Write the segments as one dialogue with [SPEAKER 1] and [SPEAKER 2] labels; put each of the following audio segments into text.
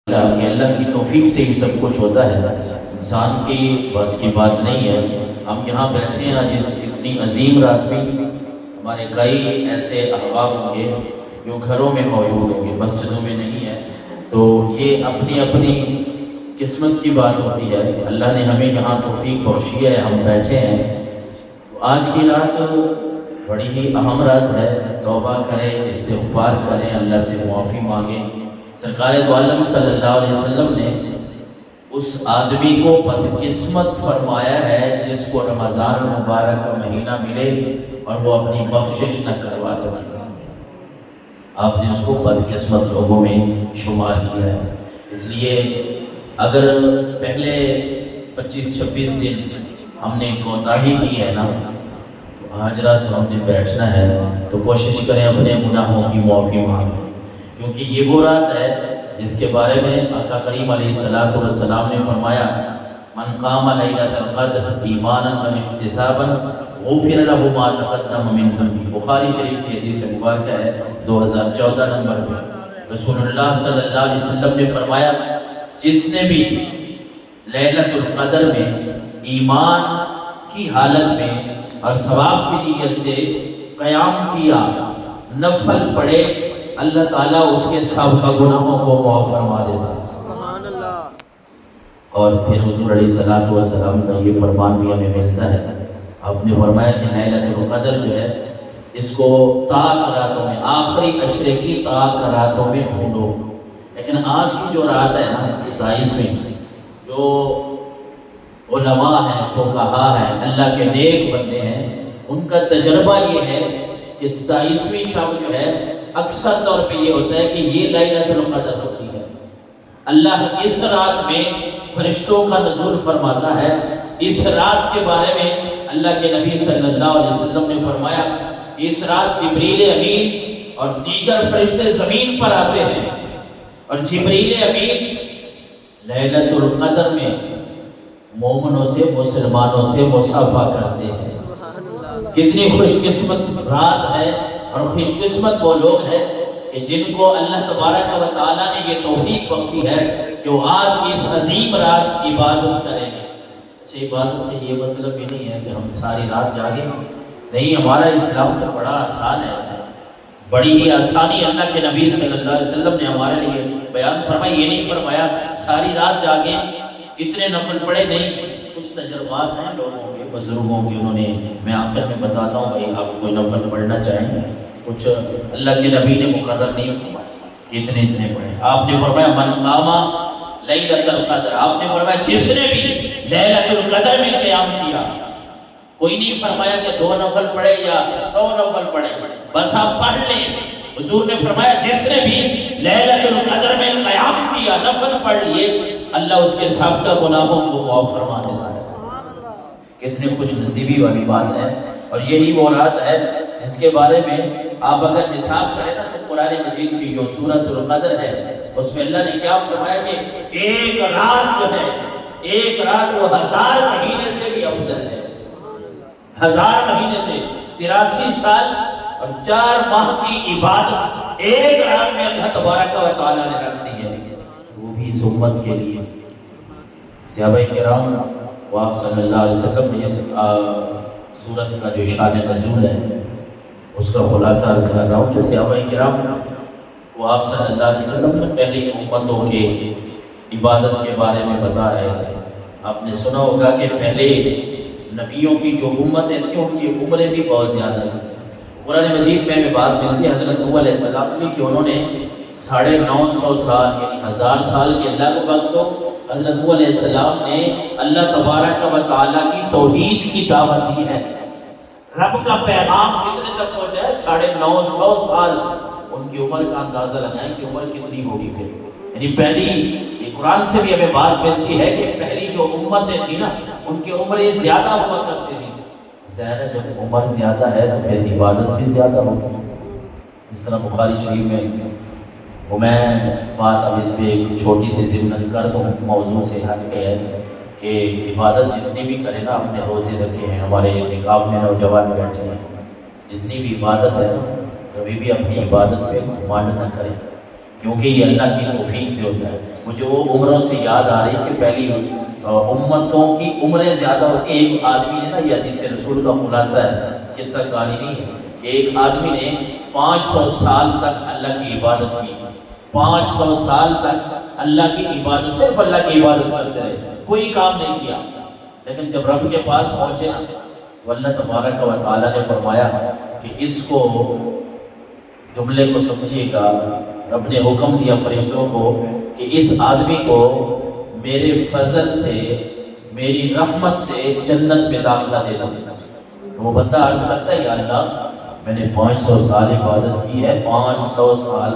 [SPEAKER 1] یہ اللہ کی توفیق سے ہی سب کچھ ہوتا ہے، انسان کی بس کی بات نہیں ہے۔ ہم یہاں بیٹھے ہیں آج اس اتنی عظیم رات میں، ہمارے کئی ایسے احباب ہوں گے جو گھروں میں موجود ہوں گے، مسجدوں میں نہیں ہے، تو یہ اپنی اپنی قسمت کی بات ہوتی ہے۔ اللہ نے ہمیں یہاں توفیق بخشی ہے، ہم بیٹھے ہیں۔ آج کی رات بڑی ہی اہم رات ہے، توبہ کریں، استغفار کریں، اللہ سے معافی مانگیں۔ سرکار دو عالم صلی اللہ علیہ وسلم نے اس آدمی کو بدقسمت فرمایا ہے جس کو رمضان مبارک کا مہینہ ملے اور وہ اپنی بخشش نہ کروا سکے۔ آپ نے اس کو بدقسمت لوگوں میں شمار کیا ہے۔ اس لیے اگر پہلے 25-26 دن ہم نے کوتاہی کی ہے نا، تو آج رات ہم نے بیٹھنا ہے تو کوشش کریں اپنے گناہوں کی معافی مانگیں، کیونکہ یہ وہ رات ہے جس کے بارے میں آقا کریم علیہ السلام نے فرمایا، من قام لیلۃ القدر ایمانا واحتسابا غفر له ما تقدم من ذنبه۔ بخاری شریف کی حدیث مبارکہ ہے 2014 نمبر پہ۔ رسول اللہ صلی اللہ علیہ وسلم نے فرمایا، جس نے بھی لیلۃ القدر میں ایمان کی حالت میں اور ثواب کی نیت سے قیام کیا، نفل پڑھے، اللہ تعالیٰ اس کے سابقہ گناہوں کو معاف فرما دیتا ہے۔ سبحان اللہ۔ اور پھر حضور علیہ السلام کا یہ فرمان بھی ہمیں ملتا ہے، آپ نے فرمایا کہ لیلۃ القدر جو ہے اس کو طاق راتوں میں، آخری عشرے کی طاق راتوں میں ڈھونڈو۔ لیکن آج کی جو رات ہے نا 27ویں، جو علماء ہیں، فقہاء ہیں، اللہ کے نیک بندے ہیں، ان کا تجربہ یہ ہے کہ 27ویں شب جو ہے اکثر طور پہ یہ ہوتا ہے کہ یہ لیلۃ القدر ہوتی ہے۔ اللہ اس رات میں فرشتوں کا نزول فرماتا ہے۔ اس رات کے بارے میں اللہ کے نبی صلی اللہ علیہ وسلم نے فرمایا، اس رات جبریل امین اور دیگر فرشتے زمین پر آتے ہیں، اور جبریل امین لیلۃ القدر میں مومنوں سے، مسلمانوں سے مصافحہ کرتے ہیں۔ کتنی خوش قسمت رات ہے، اور خوش قسمت وہ لوگ ہیں کہ جن کو اللہ تبارک و تعالیٰ نے یہ توفیق بخشی ہے کہ وہ آج کی اس عظیم رات عبادت کریں گے۔ اچھا، عبادت کا یہ مطلب یہ نہیں ہے کہ ہم ساری رات جاگیں، نہیں، ہمارا اسلام تو بڑا آسان ہے، بڑی ہی آسانی اللہ کے نبی صلی اللہ علیہ وسلم نے ہمارے لیے بیان فرمایا۔ یہ نہیں فرمایا ساری رات جاگیں، اتنے نفل پڑھے، نہیں، کچھ تجربات ہیں لوگوں کے، بزرگوں کے، انہوں نے، میں آخر میں بتاتا ہوں بھائی، آپ کوئی نفل پڑھنا چاہیں، کچھ اللہ کے نبی نے مقرر نہیں فرمایا اتنے پڑھے۔ آپ نے فرمایا من قام لیلۃ القدر، آپ نے فرمایا جس نے بھی لیلۃ القدر میں قیام کیا، کوئی نہیں فرمایا کہ 2 نفل پڑھے یا 100 نفل پڑھے، بس آپ پڑھ لیں۔ حضور نے فرمایا جس نے بھی لیلۃ القدر میں قیام کیا، نفل پڑھ لیے، اللہ اس کے سابقہ گناہوں کو معاف فرما دیتا ہے۔ کتنی خوش نصیبی والی بات ہے، اور یہی وہ رات ہے جس کے بارے میں آپ اگر حساب کریں نا تو قرآن مجید کی جو سورۃ القدر ہے اس میں اللہ نے کیا فرمایا کہ ایک رات جو ہے، ایک رات وہ 1000 مہینے سے بھی افضل ہے۔ 1000 مہینے سے 83 سال اور 4 ماہ کی عبادت ایک رات میں اللہ تبارک و تعالیٰ نے رکھ دی ہے، وہ بھی اس امت کے لیے۔ صحابہ کرام وہ آپ صلی اللہ علیہ وسلم نے سورت کا جو شان نزول ہے اس کا خلاصہ عرض کر رہا ہوں کہ صحابہ کرام وہ آپ صلی اللہ علیہ وسلم نے پہلی امتوں کے عبادت کے بارے میں بتا رہے تھے۔ آپ نے سنا ہوگا کہ پہلے نبیوں کی جو امتیں تھیں ان کی عمریں بھی بہت زیادہ تھیں۔ قرآن مجید میں بات ملتی ہے حضرت نوح علیہ السلام کی کہ انہوں نے 950 سال یعنی 1000 سال کے لگ بھگ تو حضرت نوح علیہ السلام نے اللہ تبارک و تعالیٰ کی توحید کی دعوت دی ہے۔ رب کا پیغام کتنے تک پہنچا ہے؟ 950 سال۔ ان کی عمر کا اندازہ لگائیں کہ عمر کتنی ہوگی پھر، یعنی پہلی، یہ قرآن سے بھی ہمیں بات ملتی ہے کہ پہلی جو امتیں تھی نا ان کی عمریں زیادہ ہوا کرتی تھی۔ ظاہر ہے جب عمر زیادہ ہے تو پھر عبادت بھی زیادہ ہوگی۔ اس طرح بخاری شریف میں وہ میں بات اب اس پہ ایک چھوٹی سی ضمن کر دوں، موضوع سے ہٹ کے ہے کہ عبادت جتنی بھی کرے نا، اپنے روزے رکھے ہیں، ہمارے اعتکاف میں نوجوان بیٹھے ہیں، جتنی بھی عبادت ہے کبھی بھی اپنی عبادت پہ گھمنڈ نہ کریں، کیونکہ یہ اللہ کی توفیق سے ہوتا ہے۔ مجھے وہ عمروں سے یاد آ رہی کہ پہلی امتوں کی عمریں زیادہ ہوتی۔ ایک آدمی نے نا، یہ حدیث رسول کا خلاصہ ہے، قصہ کہانی نہیں ہے، ایک آدمی نے 500 سال تک اللہ کی عبادت کی، 500 سال تک اللہ کی عبادت، صرف اللہ کی عبادت کرتے رہے، کوئی کام نہیں کیا۔ لیکن جب رب کے پاس پہنچے نا تو اللہ تبارک و تعالیٰ نے فرمایا کہ اس کو، جملے کو سمجھیے گا، رب نے حکم دیا فرشتوں کو کہ اس آدمی کو میرے فضل سے، میری رحمت سے جنت میں داخلہ دے دو۔ وہ بندہ عرض کرتا ہے، یا اللہ میں نے 500 سال عبادت کی ہے، 500 سال،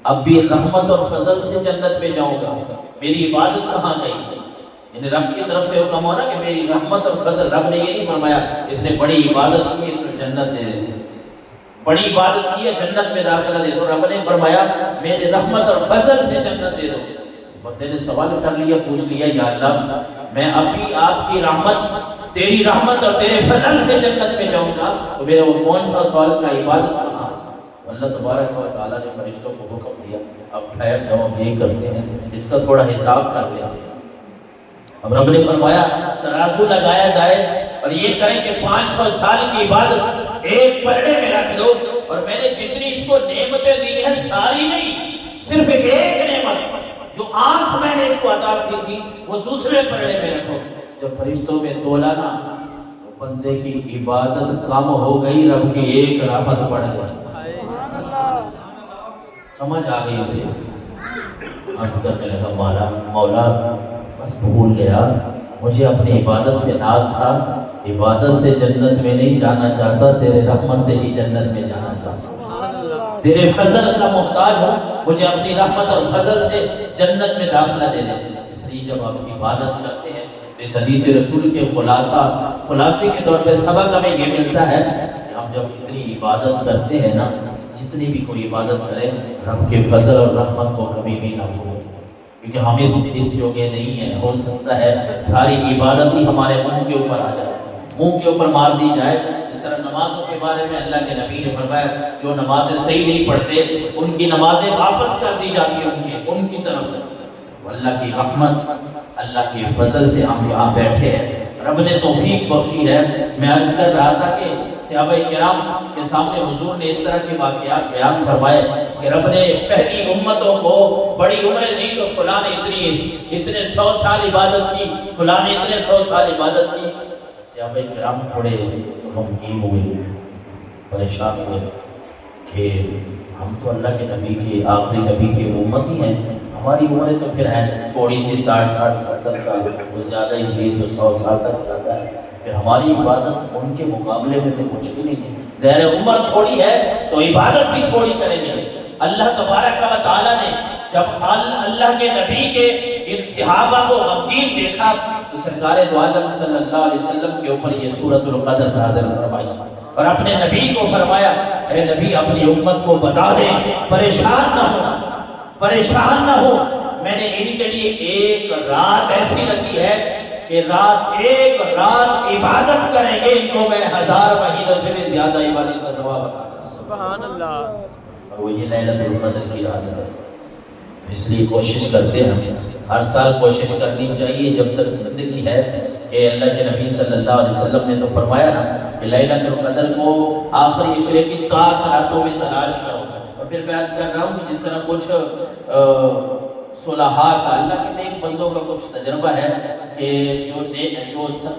[SPEAKER 1] اب بھی رحمت اور فضل سے جنت میں جاؤں گا، میری عبادت کہاں گئی؟ یعنی رب کی طرف سے حکم ہو نا کہ میری رحمت اور فضل، رب نے یہ نہیں فرمایا اس نے بڑی عبادت کی اس میں جنت دے دے، بڑی عبادت کی ہے جنت میں داخلہ دے دو، رب نے فرمایا میرے رحمت اور فضل سے جنت دے دو۔ بندے نے سوال کر لیا، پوچھ لیا، یا اللہ میں ابھی آپ کی رحمت، تیری رحمت اور تیرے فضل سے جنت میں جاؤں گا، تو میرے وہ 500 سال کا عبادت کہاں؟ اللہ تبارک و تعالیٰ نے فرشتوں کو حکم دیا، اب ٹھہر جاؤ، اب یہ کرتے ہیں، اس کا تھوڑا حساب کر لیا۔ اب رب نے فرمایا ترازو لگایا جائے اور یہ کریں کہ 500 سال کی عبادت ایک پلڑے میں رکھ دو، اور میں نے جتنی اس کو نعمتیں دی ہیں ساری نہیں، صرف ایک نعمت جو آنکھ میں نے اس کو عطا کی تھی وہ دوسرے پلڑے میں رکھو۔ جب فرشتوں میں تولا نا تو بندے کی عبادت کم ہو گئی، رب کی ایک رحمت بڑھ گئی، سمجھ آ گئی اسے۔ عرض کرنے لگا، مولا بس بھول گیا، مجھے اپنی عبادت پہ ناز تھا، عبادت سے جنت میں نہیں جانا چاہتا، تیرے رحمت سے ہی جنت میں جانا چاہتا، تیرے فضل کا محتاج ہوں، مجھے اپنی رحمت اور فضل سے جنت میں داخلہ دے دے۔ اس لیے جب آپ عبادت کرتے ہیں تو اس حدیث رسول کے خلاصے کے طور پہ سبق ہمیں یہ ملتا ہے کہ ہم جب اتنی عبادت کرتے ہیں نا، جتنی بھی کوئی عبادت کرے، رب کے فضل اور رحمت کو کبھی بھی نہ بھولیں، کیونکہ ہم اس جوگے نہیں ہیں۔ ہو سکتا ہے ساری عبادت ہی ہمارے منہ کے اوپر آ جائے، منہ کے اوپر مار دی جائے۔ اس طرح نمازوں کے بارے میں اللہ کے نبی نے فرمایا جو نمازیں صحیح نہیں پڑھتے ان کی نمازیں واپس کر دی جاتی ہوں گی ان کی طرف۔ اللہ کی رحمت، اللہ کے فضل سے ہم یہاں بیٹھے ہیں، رب نے توفیق بخشی ہے۔ میں عرض کر رہا تھا کہ صحابہ کرام کے سامنے حضور نے اس طرح کے واقعات بیان فرمائے کہ رب نے پہلی امتوں کو بڑی عمریں دی تو فلاں نے اتنے 100 سال عبادت کی، فلاں نے اتنے 100 سال عبادت کی۔ صحابہ کرام تھوڑے غمگین ہوئے، پریشان ہوئے کہ ہم تو اللہ کے نبی کے، آخری نبی کے امت ہی ہیں، ہماری عمریں تو پھر ہیں تھوڑی سی 60 70 سال، وہ زیادہ ہی جیے تو 100 سال تک جاتا ہے، پھر ہماری عبادت ان کے مقابلے میں تو کچھ بھی نہیں ہے، ظاہر عمر تھوڑی ہے تو عبادت بھی تھوڑی کریں گے۔ اللہ تبارک و تعالیٰ نے جب اللہ کے نبی کے ان صحابہ کو غمگین دیکھا تو سرکار دو عالم صلی اللہ علیہ وسلم کے اوپر یہ سورۃ القدر نازل فرمائی اور اپنے نبی کو فرمایا، اے نبی اپنی امت کو بتا دیں پریشان نہ ہو، پریشان نہ ہو، میں نے ان کے لیے ایک رات ایسی رکھی ہے کہ ایک رات عبادت کریں گے ان کو میں 1000 مہینوں سے بھی زیادہ عبادت کا ثواب عطا کروں گا۔ سبحان اللہ۔ اور وہ یہ لیلۃ القدر کی رات ہے، اس لیے کوشش کرتے ہیں، ہر سال کوشش کرنی چاہیے جب تک زندگی ہے کہ اللہ کے نبی صلی اللہ علیہ وسلم نے تو فرمایا نا کہ لیلۃ القدر کو آخری عشرے کی 4 راتوں میں تلاش کرو۔ اور پھر میں عرض کر رہا ہوں کہ جس طرح کچھ صلحات اللہ کے نیک بندوں کا کچھ تجربہ ہے کہ جو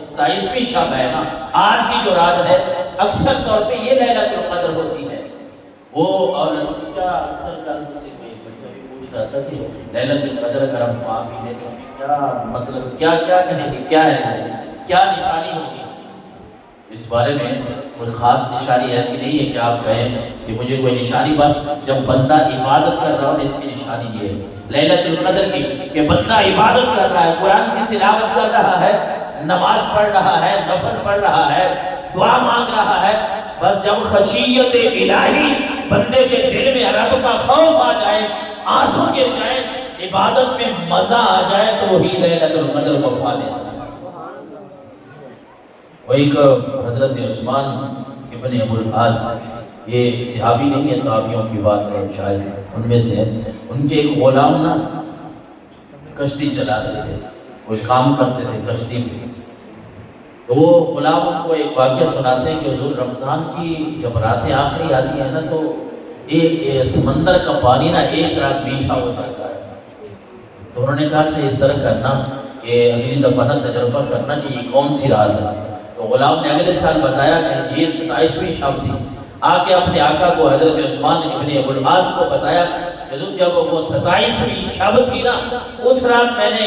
[SPEAKER 1] 27ویں شب ہے نا، آج کی جو رات ہے اکثر طور پہ یہ لیلۃ القدر ہوتی ہے وہ، اور اس کا اکثر جانب سے پوچھ رہا تھا کہ لیلۃ القدر اگر ہم پا بھی لیں تو کیا مطلب، کیا کہیں گے، کیا ہے، کیا نشانی ہوگی؟ اس بارے میں کوئی خاص نشانی ایسی نہیں ہے کہ آپ کہیں کہ مجھے کوئی نشانی، بس جب بندہ عبادت کر رہا ہو اس کی نشانی یہ ہے لیلۃ القدر کی کہ بندہ عبادت کر رہا ہے، قرآن کی تلاوت کر رہا ہے، نماز پڑھ رہا ہے، نفل پڑھ رہا ہے، دعا مانگ رہا ہے، بس جب خشیت الہی بندے کے دل میں رب کا خوف آ جائے، آنسو گر جائے، عبادت میں مزہ آ جائے تو وہی لیلۃ القدر کو پا لیتا ہے۔ وہ ایک حضرت عثمان ابن ابو العاص یہ صحابی نہیں ہے، تابعیوں کی بات ہے، شاید ان میں سے ان کے ایک غلام نا کشتی چلاتے تھے، کوئی کام کرتے تھے کشتی میں، تو وہ غلام ان کو ایک واقعہ سناتے ہیں کہ حضور رمضان کی جب راتیں آخری آتی ہیں نا تو ایک سمندر کا پانی نا ایک رات میٹھا ہو جاتا ہے۔ تو انہوں نے کہا اچھا اس طرح کرنا کہ اگلی دفعہ نا تجربہ کرنا کہ یہ کون سی رات ہے۔ تو غلام نے اگلے سال بتایا کہ یہ 27ویں شب تھی، آ کے اپنے آقا کو حضرت عثمان ابن ابو العاص کو بتایا، حضور جب وہ 27ویں شب تھی نا اس رات میں نے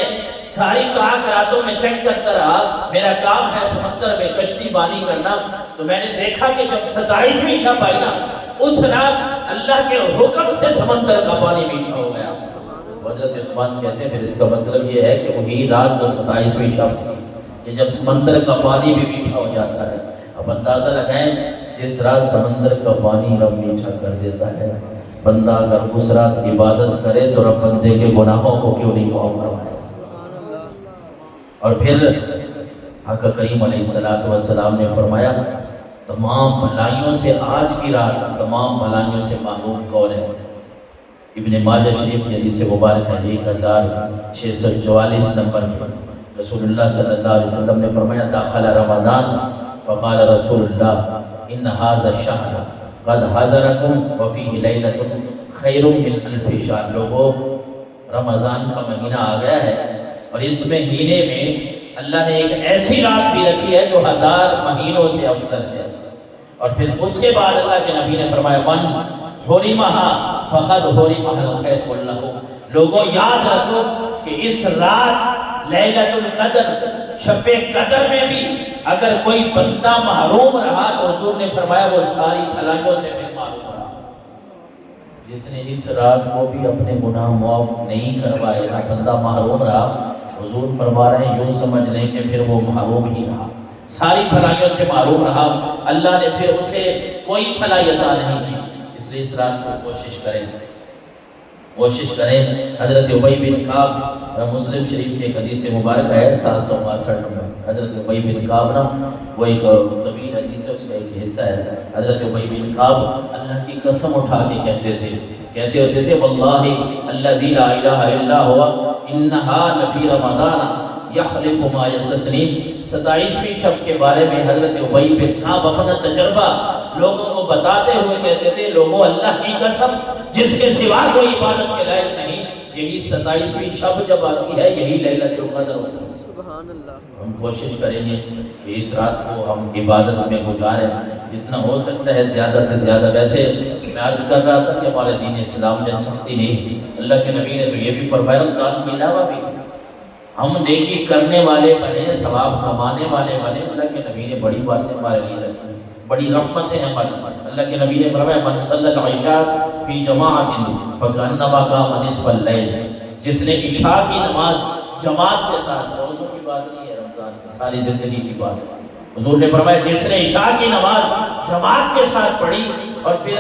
[SPEAKER 1] ساری راتوں میں چیک کرتا رہا، میرا کام ہے سمندر میں کشتی بانی کرنا، تو میں نے دیکھا کہ جب 27ویں شب آئی نا اس رات اللہ کے حکم سے سمندر کا پانی میٹھا ہو گیا۔ حضرت عثمان کہتے ہیں پھر اس کا مطلب یہ ہے کہ وہی رات جو 27ویں شب تھی کہ جب سمندر کا پانی بھی میٹھا ہو جاتا ہے۔ اب اندازہ لگائیں جس رات سمندر کا پانی رب میٹھا کر دیتا ہے، بندہ اگر اس رات عبادت کرے تو رب بندے کے گناہوں کو کیوں نہیں معاف فرمائے۔ اور پھر آقا کریم علیہ السلام نے فرمایا تمام بھلائیوں سے آج کی رات تمام بھلائیوں سے محروم کون ہے؟ ابن ماجہ شریف کی حدیث مبارک ہے 1644 نمبر پر رسول اللہ صلی اللہ علیہ وسلم نے فرمایا داخل رمضان فقال رسول اللہ ان هذا الشهر قد حضرکم وفیہ لیلۃ خیر من الف شہر۔ لوگوں رمضان کا مہینہ آ گیا ہے اور اس مہینے میں اللہ نے ایک ایسی رات بھی رکھی ہے جو 1000 مہینوں سے افضل ہے۔ اور پھر اس کے بعد اللہ کے نبی نے فرمایا من حرمہا فقد حرمہ الخیر کلہ۔ لوگوں یاد رکھو کہ اس رات لیلۃ القدر شب قدر میں بھی اگر کوئی بندہ محروم رہا تو حضور نے فرمایا وہ ساری بھلائیوں سے بھی محروم رہا۔ جس نے اس رات کو بھی اپنے گناہ معاف نہیں کروائے نا بندہ محروم رہا، حضور فرما رہے ہیں یوں سمجھ لیں کہ پھر وہ محروم ہی رہا، ساری بھلائیوں سے محروم رہا، اللہ نے پھر اسے کوئی بھلائی عطا نہیں کی۔ اس لیے اس رات کو کوشش کریں حضرت ابی بن کعب مسلم شریف کی ایک حدیث مبارک ہے 762 نمبر۔ حضرت ابی بن کعب نا وہ ایک طویل حدیث ہے، اس کا ایک حصہ ہے۔ حضرت ابی بن کعب اللہ کی قسم اٹھا کے کہتے ہوتے تھے واللہ الذی لا الہ الا ہوا انہا لفی رمضان یخلف ما یستثنی۔ 27ویں شب کے بارے میں حضرت ابی بن کعب اپنا تجربہ لوگوں کو بتاتے ہوئے کہتے تھے لوگوں اللہ کی قسم جس کے سوا کوئی عبادت کے لائق نہیں، یہی 27ویں شب جب آتی ہے یہی لیلۃ القدر ہوتی ہے۔ سبحان اللہ۔ ہم کوشش کریں گے کہ اس رات کو ہم عبادت میں گزاریں جتنا ہو سکتا ہے زیادہ سے زیادہ۔ ویسے میں عرض کر رہا تھا کہ ہمارے دین اسلام میں سختی نہیں، اللہ کے نبی نے تو یہ بھی فرمایا رمضان کے علاوہ بھی ہم نیکی کرنے والے بنے، ثواب کمانے والے بنے۔ اللہ کے نبی نے بڑی باتیں ہمارے لیے رکھی، بڑی رحمتیں ہیں ہماری۔ اللہ کے نبی نے فرمایا من صلی العشاء فی جماعت فکأنما قام نصف اللیل۔ جس نے عشاء کی نماز جماعت کے ساتھ، روزوں کی بات نہیں ہے، رمضان کی ساری زندگی کی بات ہے، حضور نے فرمایا جس نے عشاء کی نماز جماعت کے ساتھ پڑھی اور پھر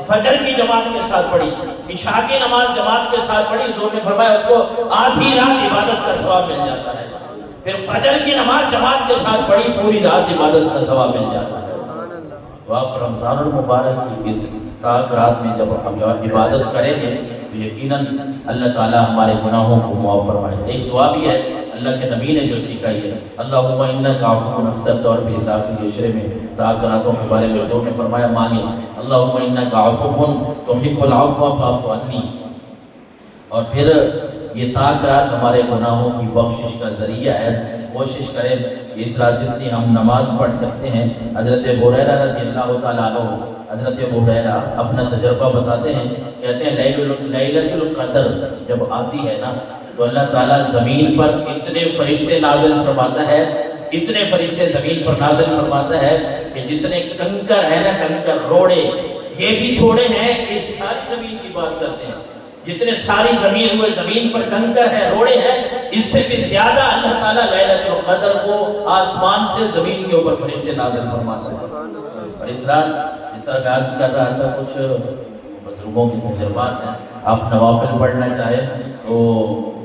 [SPEAKER 1] فجر کی جماعت کے ساتھ پڑھی، عشاء کی نماز جماعت کے ساتھ پڑھی، حضور نے فرمایا اس کو آدھی رات عبادت کا ثواب مل جاتا ہے۔ پھر فجر کی نماز جماعت کے ساتھ پڑھی، پوری رات عبادت کا ثواب مل جاتا ہے۔ تو آپ رمضان المبارک کی اس تاک رات میں جب ہم عبادت کریں گے تو یقیناً اللہ تعالیٰ ہمارے گناہوں کو معاف فرمائے گا۔ ایک دعا بھی ہے اللہ کے نبی نے جو سکھائی ہے، اللہم انک عفو، اکثر طور پہ اضافی عشرے میں تاک راتوں کے بارے میں حضور نے فرمایا مانگے اللہم انک عفو تحب العفو فاعف عنی۔ اور پھر یہ تاک رات ہمارے گناہوں کی بخشش کا ذریعہ ہے۔ کوشش کریں اس رات جتنی ہم نماز پڑھ سکتے ہیں۔ حضرت ابو ہریرہ رضی اللہ تعالیٰ عنہ، حضرت ابو ہریرہ اپنا تجربہ بتاتے ہیں، کہتے ہیں لیلۃ القدر جب آتی ہے نا تو اللہ تعالیٰ زمین پر اتنے فرشتے نازل فرماتا ہے، اتنے فرشتے زمین پر نازل فرماتا ہے کہ جتنے کنکر ہیں نا، کنکر روڑے یہ بھی تھوڑے ہیں، اس ساری زمین کی بات کرتے ہیں، جتنے ساری زمین ہوئے زمین پر کنکر ہیں، روڑے ہیں، اس سے بھی زیادہ اللہ تعالیٰ لیلۃ القدر کو آسمان سے زمین کے اوپر فرشتے نازل فرماتا ہے۔ اور اس رات جس طرح میں عرض کر رہا تھا کچھ بزرگوں کے تجربات ہیں، آپ نوافل پڑھنا چاہیں تو